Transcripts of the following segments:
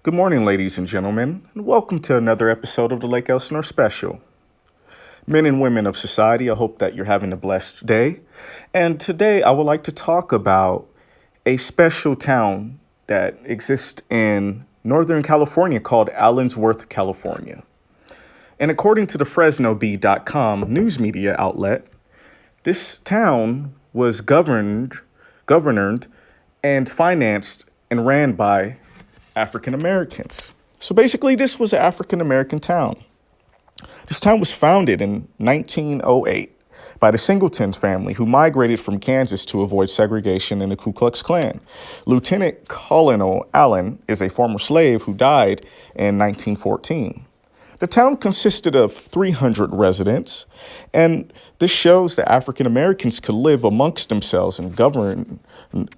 Good morning, ladies and gentlemen, and welcome to another episode of the Lake Elsinore Special. Men and women of society, I hope that you're having a blessed day. And today I would like to talk about a special town that exists in Northern California called Allensworth, California. And according to the FresnoBee.com news media outlet, this town was governed and financed and ran by African Americans. So basically, this was an African American town. This town was founded in 1908 by the Singleton family, who migrated from Kansas to avoid segregation in the Ku Klux Klan. Lieutenant Colonel Allen is a former slave who died in 1914. The town consisted of 300 residents, and this shows that African Americans could live amongst themselves and govern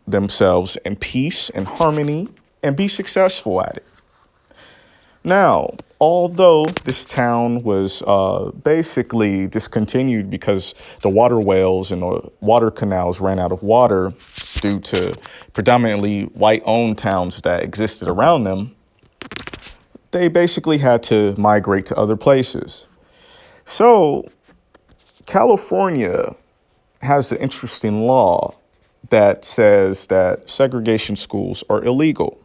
themselves in peace and harmony and be successful at it. Now, although this town was basically discontinued because the water wells and the water canals ran out of water due to predominantly white-owned towns that existed around them, they basically had to migrate to other places. So, California has an interesting law that says that segregation schools are illegal.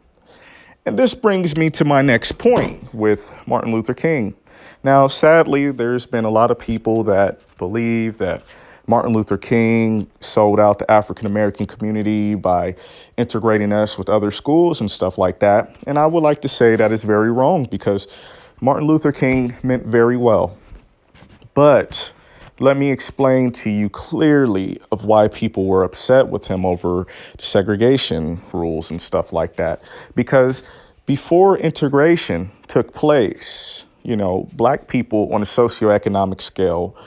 And this brings me to my next point with Martin Luther King. Now, sadly, there's been a lot of people that believe that Martin Luther King sold out the African American community by integrating us with other schools and stuff like that. And I would like to say that is very wrong because Martin Luther King meant very well. But let me explain to you clearly of why people were upset with him over the segregation rules and stuff like that. Because before integration took place, black people on a socioeconomic scale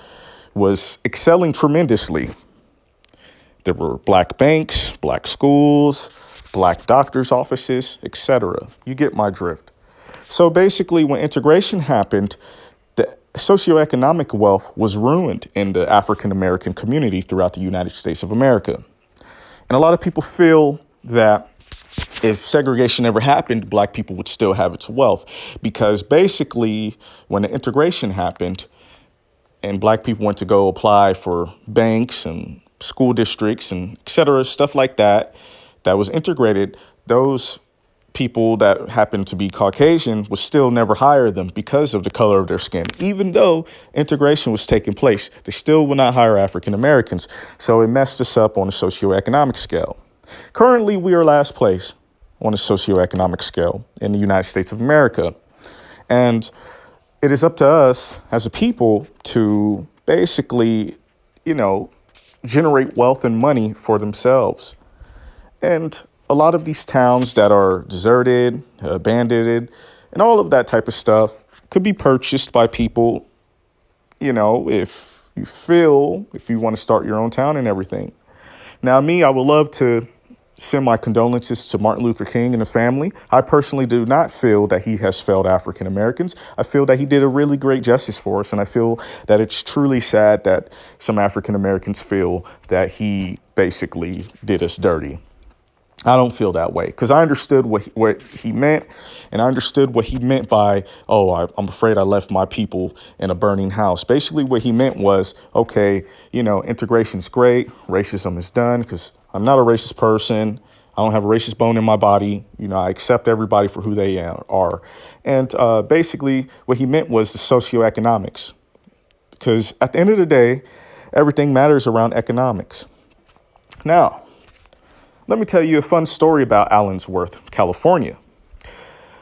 was excelling tremendously. There were black banks, black schools, black doctors' offices, etc. You get my drift. So basically, when integration happened, the socioeconomic wealth was ruined in the African American community throughout the United States of America. And a lot of people feel that if segregation ever happened, black people would still have its wealth. Because basically, when the integration happened and black people went to go apply for banks and school districts and et cetera, stuff like that, that was integrated, those people that happened to be Caucasian would still never hire them because of the color of their skin. Even though integration was taking place, they still would not hire African Americans. So it messed us up on a socioeconomic scale. Currently, we are last place on a socioeconomic scale in the United States of America. And it is up to us as a people to basically, generate wealth and money for themselves. And a lot of these towns that are deserted, abandoned, and all of that type of stuff could be purchased by people, if you want to start your own town and everything. Now, I would love to send my condolences to Martin Luther King and the family. I personally do not feel that he has failed African Americans. I feel that he did a really great justice for us, and I feel that it's truly sad that some African Americans feel that he basically did us dirty. I don't feel that way because I understood what he meant, and I understood what he meant by, I'm afraid I left my people in a burning house. Basically, what he meant was, okay, integration's great, racism is done because I'm not a racist person. I don't have a racist bone in my body. I accept everybody for who they are. And basically, what he meant was the socioeconomics, because at the end of the day, everything matters around economics. Now, let me tell you a fun story about Allensworth, California.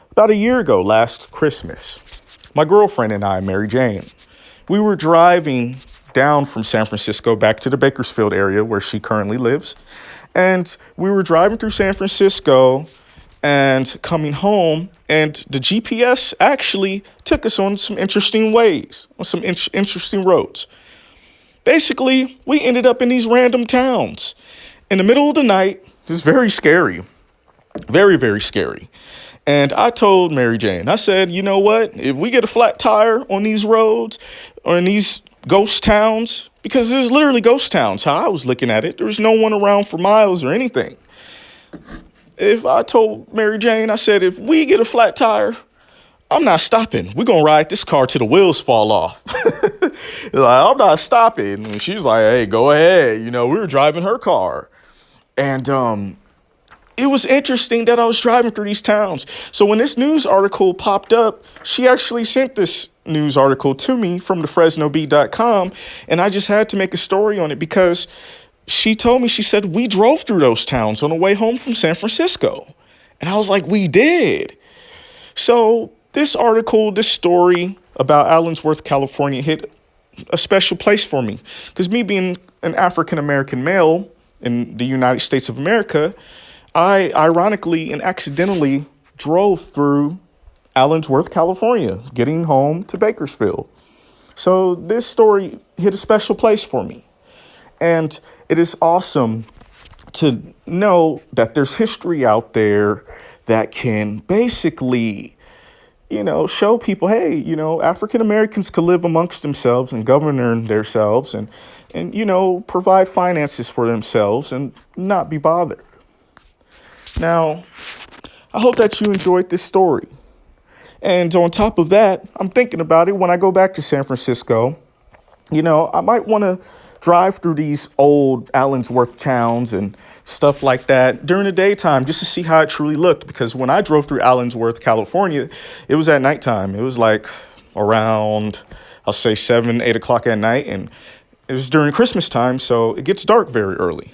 About a year ago, last Christmas, my girlfriend and I, Mary Jane, we were driving down from San Francisco back to the Bakersfield area where she currently lives. And we were driving through San Francisco and coming home, and the GPS actually took us on some interesting ways, on some interesting roads. Basically, we ended up in these random towns in the middle of the night. It was very scary, very, very scary. And I told Mary Jane, I said, you know what? If we get a flat tire on these roads or in these ghost towns, because there's literally ghost towns, how I was looking at it, there was no one around for miles or anything. If I told Mary Jane, I said, if we get a flat tire, I'm not stopping. We're going to ride this car till the wheels fall off. Like, I'm not stopping. And she's like, hey, go ahead. You know, we were driving her car. And it was interesting that I was driving through these towns. So when this news article popped up, she actually sent this news article to me from thefresnobee.com. And I just had to make a story on it because she told me, she said, we drove through those towns on the way home from San Francisco. And I was like, we did. So this article, this story about Allensworth, California hit a special place for me because me being an African-American male in the United States of America, I ironically and accidentally drove through Allensworth, California, getting home to Bakersfield. So this story hit a special place for me. And it is awesome to know that there's history out there that can basically, you know, show people, hey, you know, African Americans could live amongst themselves and govern themselves and, you know, provide finances for themselves and not be bothered. Now, I hope that you enjoyed this story. And on top of that, I'm thinking about it when I go back to San Francisco. You know, I might want to drive through these old Allensworth towns and stuff like that during the daytime just to see how it truly looked. Because when I drove through Allensworth, California, it was at nighttime. It was like around, I'll say 7, 8 o'clock at night. And it was during Christmas time, so it gets dark very early.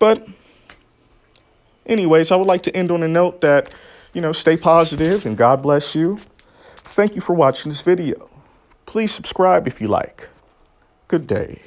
But anyways, I would like to end on a note that, you know, stay positive and God bless you. Thank you for watching this video. Please subscribe if you like. Good day.